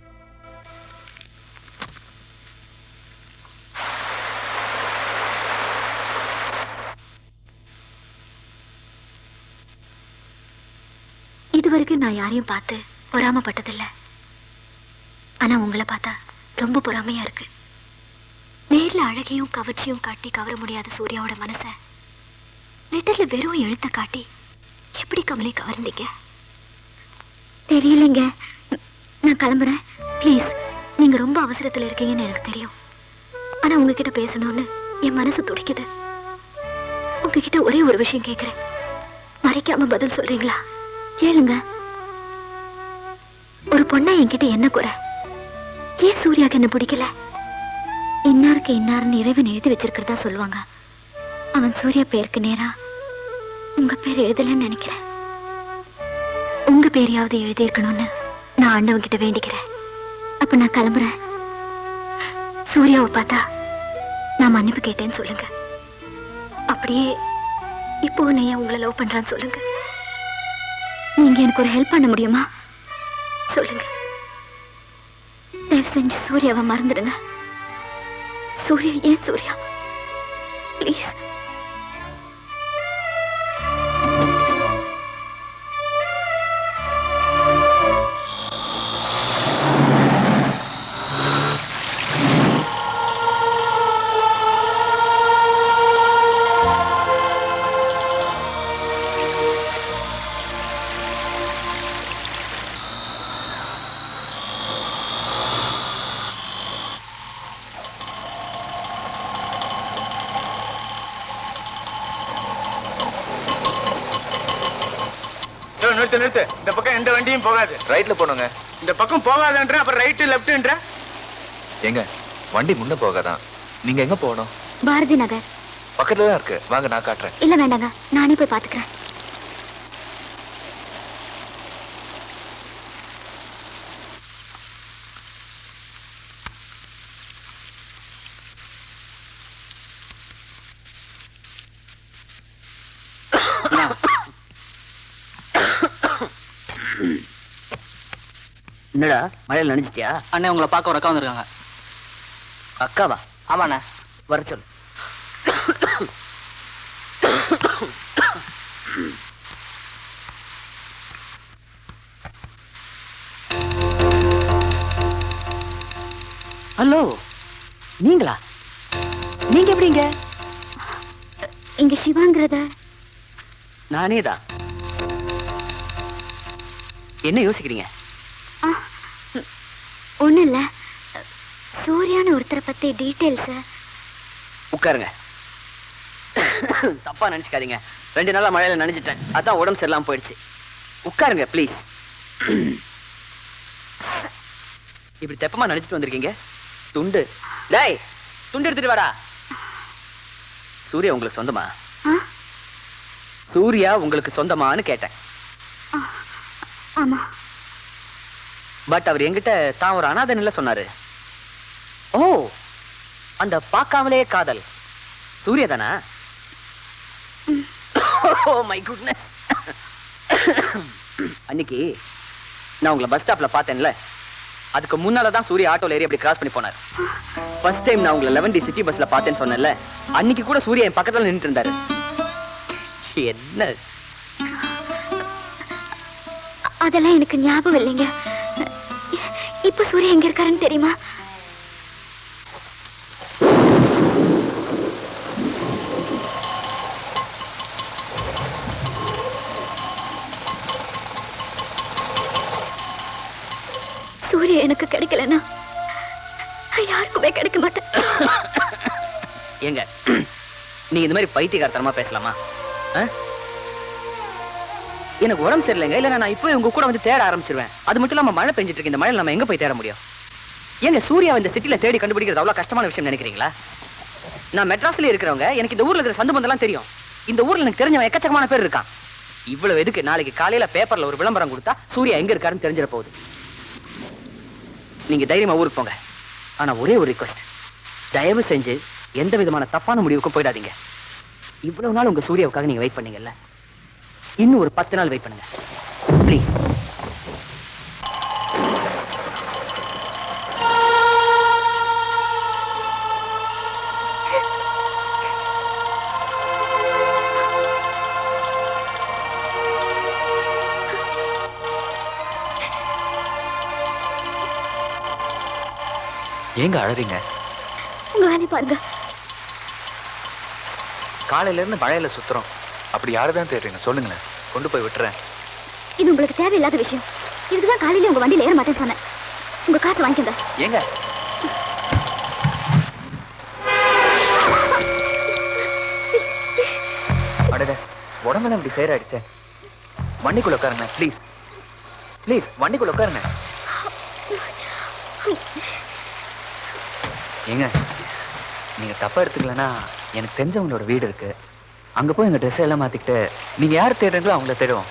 இதுவரைக்கும் நான் யாரையும் பார்த்து பொறாமப்பட்டதில்லை. ஆனா உங்களை பார்த்தா ரொம்ப பொறாமையா இருக்கு. நேர்ல அழகையும் கவர்ச்சியும் காட்டி கவர முடியாத சூர்யாவோட மனசை லெட்டர்ல வெறும் எழுத்த காட்டி எப்படி கமலி கவர்ந்தீங்க? தெரியலைங்க, நான் கிளம்புறேன். ப்ளீஸ், நீங்க ரொம்ப அவசரத்துல இருக்கீங்கன்னு எனக்கு தெரியும். ஆனா உங்ககிட்ட பேசணும்னு என் மனசு துடிக்குது. உங்ககிட்ட ஒரே ஒரு விஷயம் கேட்கிறேன், மறைக்காம பதில் சொல்றீங்களா? கேளுங்க. ஒரு பொண்ணா என்கிட்ட என்ன குறை? ஏன் சூர்யாக்கு என்ன பிடிக்கல? இன்னாருக்கு இன்னாருன்னு இறைவன் எழுதி வச்சிருக்கிறதா சொல்லுவாங்க. அவன் சூர்யா பேருக்கு நேரா உங்க பேர் எழுதலன்னு நினைக்கிறேன். உங்க பேரையாவது எழுதியிருக்கணும்னு நான் ஆண்டவன் கிட்ட வேண்டிக்கிறேன். அப்ப நான் கிளம்புறேன். சூர்யாவை பார்த்தா நான் மன்னிப்பு கேட்டேன்னு சொல்லுங்க. அப்படியே இப்போ உன்னைய உங்களை லவ் பண்றான்னு சொல்லுங்க. நீங்க எனக்கு ஒரு ஹெல்ப் பண்ண முடியுமா? சொல்லுங்க. தயவு செஞ்சு சூர்யாவை மறந்துடுங்க. சூர்யா, ஏன் சூர்யா? ப்ளீஸ். நிறுத்து. இந்த பக்கம் எந்த வண்டியும் போகாது. ரைட்ல போனோங்க. இந்த பக்கம் போகாதன்ற, அப்புறம் ரைட்டு லெஃப்ட்ன்ற. எங்க வண்டி முன்ன போகாதான். நீங்க எங்க போகணும்? பாரதி நகர் பக்கத்துல தான் இருக்கு. வாங்க, நான் காட்டுறேன். இல்ல வேண்டாங்க, நானே போய் பார்த்துக்கிறேன். என்னடா மழையில் நினைச்சிட்டியா? அண்ணே உங்களை பார்க்க ஒரு அக்கா வந்திருக்காங்க. அக்காவா? ஆமாண்ணே. வர சொல்லு. ஹலோ, நீங்களா? நீங்க எப்படிங்க? இங்க சிவாங்கிறத நானே தான். என்ன யோசிக்கிறீங்க? ஒண்ணும் இல்ல, சூர்யான்னு ஒருத்தரை பத்தி டீட்டெயில்ஸ். உட்காருங்க. தப்பா நினைச்சுக்காதீங்க. 2 நாளா மழையில நனைஞ்சிட்டேன், அதான் உடம்பு சரியில்லாம போயிடுச்சு. உட்காருங்க ப்ளீஸ். இப்படி தெப்பமா நினைச்சிட்டு வந்திருக்கீங்க? துண்டு, டேய் துண்டு எடுத்துட்டு வாடா. சூர்யா உங்களுக்கு சொந்தமா? சூர்யா உங்களுக்கு சொந்தமான்னு கேட்டேன். ஆமா. பட் அவர் என்கிட்ட தான் ஒரு அனாதைன்னு சொன்னாரு. ஓ, அந்த பார்க்காமலே காதல் சூர்யா தானா? Oh my goodness. அன்னைக்கு நான் உங்களை பஸ் ஸ்டாப்ல பார்த்தேன்ல, அதுக்கு முன்னால தான் சூர்யா ஆட்டோல ஏறி அப்படி கிராஸ் பண்ணி போனார். ஃபர்ஸ்ட் டைம் நான் உங்களை 11D சிட்டி பஸ்ல பார்த்தேன்னு சொன்னேன்ல, அன்னைக்கு கூட சூர்யா என் பக்கத்துல நின்னுட்டு இருந்தாரு. என்ன? அதெல்லாம் எனக்கு ஞாபகம் இல்லைங்க. இப்ப சூர்யா எங்க இருக்காருன்னு தெரியுமா? சூர்யா எனக்கு கிடைக்கலன்னா யாருக்குமே கிடைக்க மாட்டேன். ஏங்க நீங்க இந்த மாதிரி பைத்தியக்காரத்தனமா பேசலாமா? எனக்கு உடம்பு சரியில்லைங்க, இல்ல நான் இப்போ உங்க கூட வந்து தேட ஆரம்பிச்சிருவேன். அது மட்டும் இல்லாம மழை பெஞ்சிட்டு இருக்கு. இந்த மழையில நம்ம எங்க போய் தேட முடியும்? ஏங்க சூர்யா இந்த சிட்டில தேடி கண்டுபிடிக்கிறது அவ்வளவு கஷ்டமான விஷயம் நினைக்கிறீங்களா? நான் மெட்ராஸ்ல இருக்கிறவங்க, எனக்கு இந்த ஊர்ல இருக்கிற சந்து பந்தெல்லாம் தெரியும். இந்த ஊர்ல எனக்கு தெரிஞ்சவன் எக்கச்சக்கமான பேர் இருக்கான். இவ்வளவு எதுக்கு? நாளைக்கு காலையில பேப்பர்ல ஒரு விளம்பரம் கொடுத்தா சூர்யா எங்க இருக்காருன்னு தெரிஞ்சிட போகுது. நீங்க தைரியமா ஊருக்கு போங்க. ஆனா ஒரே ஒரு ரிக்வெஸ்ட், தயவு செஞ்சு எந்த விதமான தப்பான முடிவுக்கும் போயிடாதீங்க. இவ்வளவு நாள் உங்க சூர்யாவுக்காக நீங்க வெயிட் பண்ணீங்கல்ல, இன்னும் ஒரு 10 நாள் வெயிட் பண்ணுங்க ப்ளீஸ். ஏங்க அழறீங்க? உங்க வேலையை பாருங்க. காலையில இருந்து மழையில சுத்துறோம். அப்படி யாருதான் தேடுறீங்க சொல்லுங்களேன், கொண்டு போய் விட்டுறேன். இது உங்களுக்கு தேவையில்லாத விஷயம். இதுக்குதான் காலையில உங்க வண்டியில ஏற மாட்டேன்னு சொன்னேன். உங்க காசு வாங்கிக்கோங்க. ஏங்க அடடே, உடம்பெல்லாம் இப்படி சேராயிடுச்சே. வண்டிக்குள்ள உட்காருங்க ப்ளீஸ். ப்ளீஸ் வண்டிக்குள்ள உட்காருங்க. ஏங்க நீங்க தப்பா எடுத்துக்கலன்னா, எனக்கு தெரிஞ்சவங்களோட வீடு இருக்கு, அங்க போய் எங்க ட்ரெஸ் எல்லாம் மாத்திக்கிட்டு நீங்க யார் தேடுறீங்களோ அவங்கள தேடுவோம்.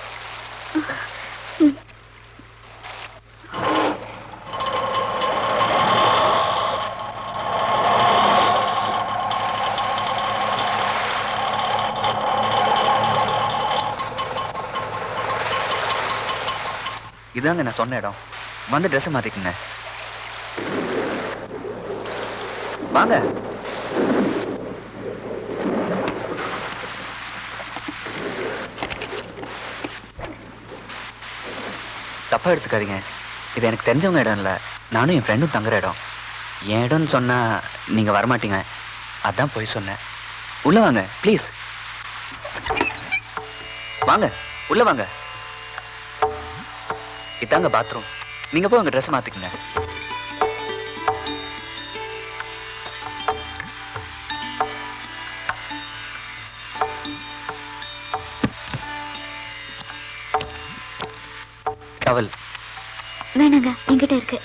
இதாங்க நான் சொன்ன இடம். வந்து ட்ரெஸ் மாத்திக்குங்க. வாங்க. தப்பா எடுத்துக்காதீங்க, இது எனக்கு தெரிஞ்சவங்க இடம் இல்லை, நானும் என் ஃப்ரெண்டும் தங்குற இடம். என் இடம்னு சொன்னா நீங்க வரமாட்டீங்க, அதான் போய் சொன்னேன். உள்ள வாங்க ப்ளீஸ். வாங்க உள்ள வாங்க. இதாங்க பாத்ரூம். நீங்க போய் உங்க ட்ரெஸ் மாத்திக்கங்க. டவல் வேணாங்க, என்கிட்ட இருக்கு.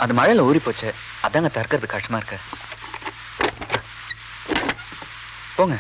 அது மழையில ஊறி போச்சு, அதாங்க தற்கிறது கஷ்டமா இருக்கு. போங்க.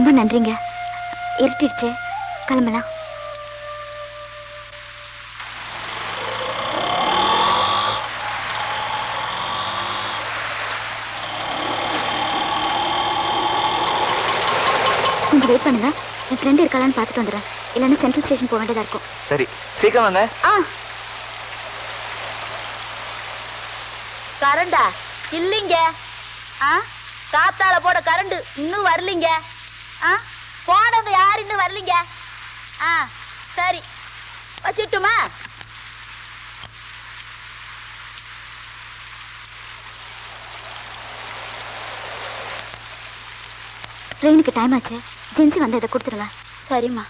ரொம்ப நன்றிங்க. இருட்டிடுச்சு, கிளம்பலாம். கொஞ்சம் வெயிட் பண்ணுங்க, என் ஃப்ரெண்டு இருக்காளான்னு பார்த்துட்டு வந்துடுறேன். இல்லைன்னா சென்ட்ரல் ஸ்டேஷன் போக வேண்டியதா இருக்கும். சரி, சீக்கிரம் வாங்க. கரண்டா இல்லைங்க. காத்தால போட கரண்ட் இன்னும் வரலீங்க. போனவங்க யாரு இன்னும் வரலீங்க. சரி வச்சுட்டுமா? ட்ரெயினுக்கு டைம் ஆச்சு, ஜென்சி வந்து இதை கொடுத்துருங்க. சரிம்மா.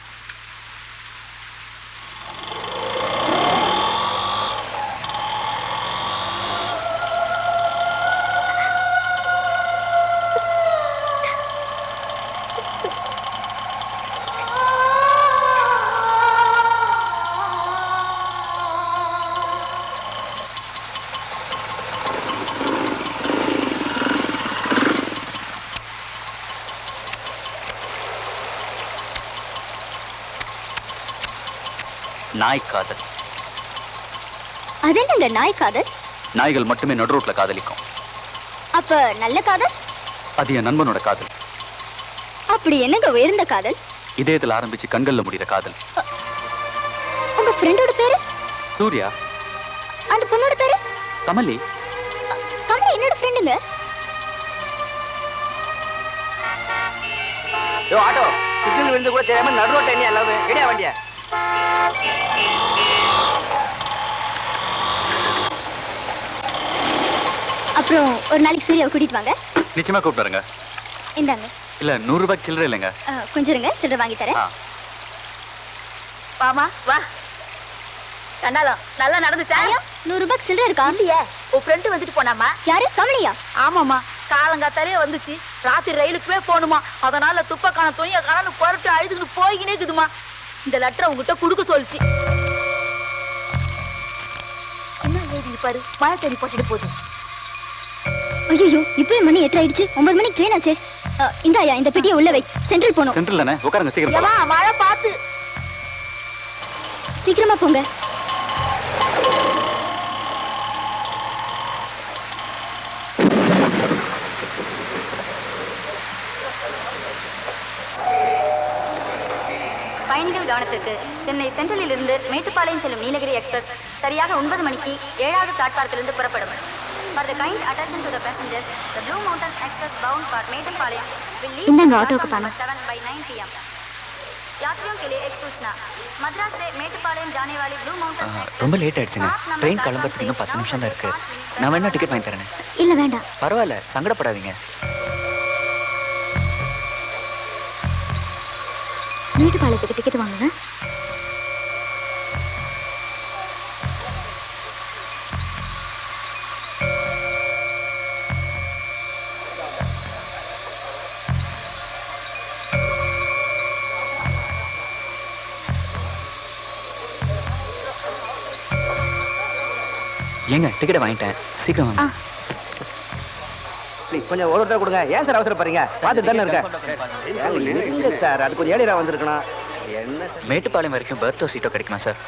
நாய் காதல். அது என்னங்க நாய் காதல்? நாய்கள் மட்டுமே நடு ரோட்ல காதலிக்கும். அப்ப நல்ல காதல்? அது என் நண்பனோட காதல். அப்படி என்னங்க உயர்ந்த காதல்? இதயத்தில் ஆரம்பிச்சு கண்கள்ல முடிகிற காதல். உங்க ஃப்ரெண்டோட பேரு? சூர்யா. அந்த பொண்ணோட பேரு? கமலி. கமலி என்னோட ஃப்ரெண்டுங்க. ஆட்டோ சிக்னல் விழுந்து கூட தெரியாம நடு ரோட்ல என்ன எல்லாமே கிடையா வண்டியா? அப்புறம் ஒரு நாளைக்கு சூர்யாவை கூட்டிட்டு வாங்க. நிச்சயமா கூப்பிடுறேங்க. இந்தாங்க. இல்ல 100 ரூபாய்க்கு சில்லறை இல்லைங்க. கொஞ்சம் இருங்க, சில்லறை வாங்கி தரேன். வாமா வா. கண்ணாலம் நல்லா நடந்துச்சா? 100 ரூபாய்க்கு சில்லறை இருக்கா? இல்லையே, உன் ஃப்ரெண்டு வந்துட்டு போனாமா. யாரு? கமலியா? ஆமாமா, காலங்காத்தாலே வந்துச்சு. ராத்திரி ரயிலுக்குவே போகணுமா, அதனால துப்பக்கான துணியை காணு புரட்டு அழுதுகிட்டு போய்கினே இருக்குதுமா. இந்த லெட்டரை உங்ககிட்ட கொடுக்க சொல்லிச்சு. என்ன எழுதி பாரு, மழை தண்ணி போட்டுட்டு போகுது. ஐயோ, இப்பவே மணி 8 ஆயிடுச்சு. 9 மணிக்கு ட்ரெயின் ஆச்சு. இந்தாயா, இந்த பெட்டியை உள்ள வை. சென்ட்ரல் போகணும். சென்ட்ரல் தானே, உட்காருங்க, சீக்கிரம் போலாம். மழை பார்த்து சீக்கிரமா போங்க. பயணிகள் கவனத்திற்கு, சென்னை சென்ட்ரலில் இருந்து மேட்டுப்பாளையம் செல்லும் நீலகிரி எக்ஸ்பிரஸ் சரியாக 9 மணிக்கு 7வது பிளாட்பாரத்திலிருந்து புறப்படும். For the kind attention to the passengers, the Blue Mountain Express bound for Mettupalayam will leave platform number 7 by 9 p.m. यात्रियों के लिए एक सूचना, मद्रास से மேட்டுப்பாளையம் जाने वाली Blue Mountain Express ரொம்ப லேட் ஆயிடுச்சுங்க. ட்ரெயின் கிளம்புறதுக்கு இன்னும் 10 நிமிஷம் தான் இருக்கு. நான் வேணா டிக்கெட் வாங்கி தரேன். இல்ல வேண்டாம். பரவாயில்ல, சங்கடப்படாதீங்க. மேட்டுப்பாளையத்துக்கு டிக்கெட் வாங்குங்க. ஏங்க, டிக்கெட் வாங்கிட்டேன், சீக்கிரம் வாங்க. ப்ளீஸ் கொஞ்சம் ஒரு ஒருத்தர் கொடுங்க. ஏன் சார் அவசரப்படுறீங்க? பார்த்துட்டு தானே இருக்கேன். இல்லை சார், அது கொஞ்சம் ஏழியரா வந்திருக்கணும். என்ன சார், மேட்டுப்பாளையம் வரைக்கும் பர்த்தோ சீட்டோ கிடைக்குமா சார்?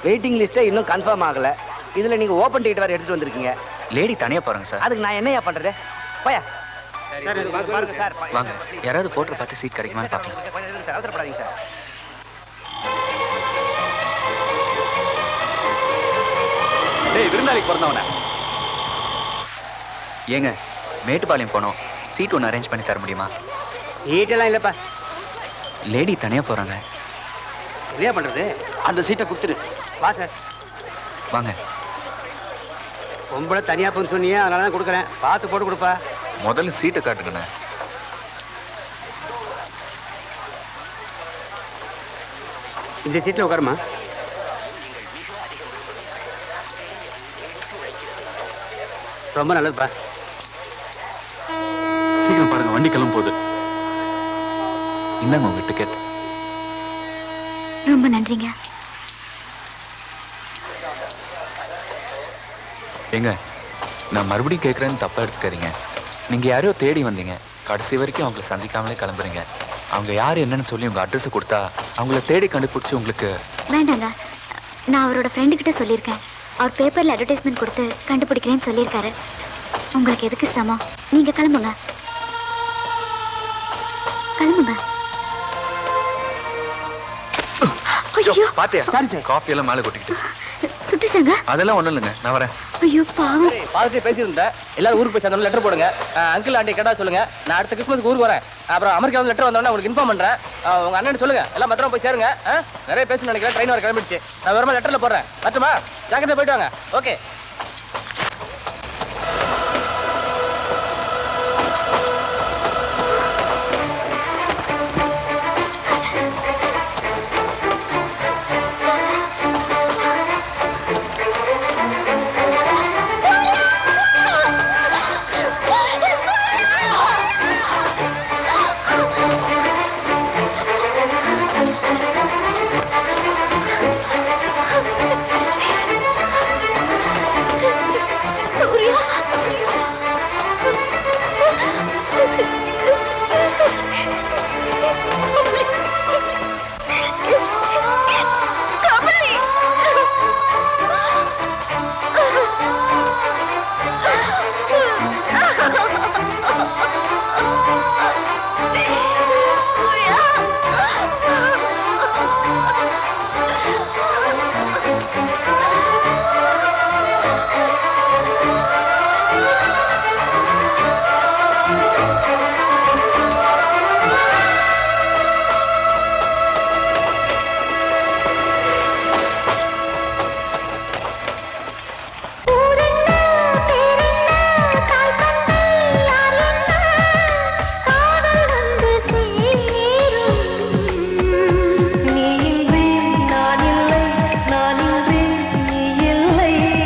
வெயிட்டிங் லிஸ்ட்டே இன்னும் கன்ஃபார்ம் ஆகலை. இதில் நீங்கள் ஓப்பன் டிக்கெட் வேறு எடுத்துகிட்டு வந்திருக்கீங்க. லேடி தனியாக போகிறாங்க சார். அதுக்கு நான் என்னையா பண்ணுறது? போயா சார், வாங்க, யாராவது போட்டு பார்த்து சீட் கிடைக்குமான்னு பார்க்கலாம். சார் அவசரப்படாதீங்க சார். விருந்தாளிக்கு பிறந்தவன ஏங்க, மேட்டுப்பாளையம் போனோம், சீட் ஒன்று அரேஞ்ச் பண்ணி தர முடியுமா? சீட்டெல்லாம் இல்லைப்பா, லேடி தனியாக போகிறாங்க. என்ன பண்ணுறது? அந்த சீட்டை கொடுத்துரு. வா சார், வாங்க. பொம்பளை தனியாக போன்னு சொன்னீங்க, அதனால தான் கொடுக்குறேன். பார்த்து போட்டு கொடுப்பா. முதல்ல சீட்டை காட்டுங்கண்ணே. இந்த சீட்டில் உட்காருமா. ரொம்ப நல்லதுப்பா. சீக்கிரம் பாருங்க, வண்டி கிளம்ப போகுது. இந்தாங்க உங்க டிக்கெட். ரொம்ப நன்றிங்க. ஏங்க, நான் மறுபடியும் கேட்குறேன்னு தப்பா எடுத்துக்காதீங்க. நீங்க யாரையோ தேடி வந்தீங்க, கடைசி வரைக்கும் அவங்களை சந்திக்காமலே கிளம்புறீங்க. அவங்க யார் என்னன்னு சொல்லி உங்க அட்ரஸ் கொடுத்தா அவங்கள தேடி கண்டுபிடிச்சி உங்களுக்கு. வேண்டாங்க, நான் அவரோட ஃப்ரெண்டுக்கிட்ட சொல்லியிருக்கேன். அவர் பேப்பரில் அட்வர்டைஸ்மெண்ட் கொடுத்து கண்டுபிடிக்கிறேன்னு சொல்லியிருக்காரு. உங்களுக்கு எதுக்கு சிரமம்? நீங்கள் கிளம்புங்க கிளம்புங்க. ஐயோ பாத்தியா? Sorry sir. காஃபி எல்லாம் மேலே கொட்டிக்கிட்டு. சுட்டுச்சாங்க? அதெல்லாம் ஒண்ணும் இல்லைங்க, நான் வரேன். ஐயோ பாவம். பார்த்துட்டு பேசியிருந்தேன். எல்லாரும் ஊருக்கு போய் சேர்ந்தோம், லெட்டர் போடுங்க. அங்கிள் ஆண்டி கேட்டா சொல்லுங்க. நான் அடுத்த கிறிஸ்மஸ்க்கு ஊருக்கு வரேன். அப்புறம் அமெரிக்கா வந்து லெட்டர் வந்தோடனே உங்களுக்கு இன்ஃபார்ம் பண்றேன். உங்க அண்ணன் சொல்லுங்க, எல்லாம் பத்திரமா போய் சேருங்க. நிறைய பேசணும்னு நினைக்கிறேன். ட்ரெயின் வர கிளம்பிடுச்சு. நான் வேறமா லெட்டர்ல போடுறேன். மட்டுமா ஜாக்கிரதை போயிட்டு வாங்க. ஓகே.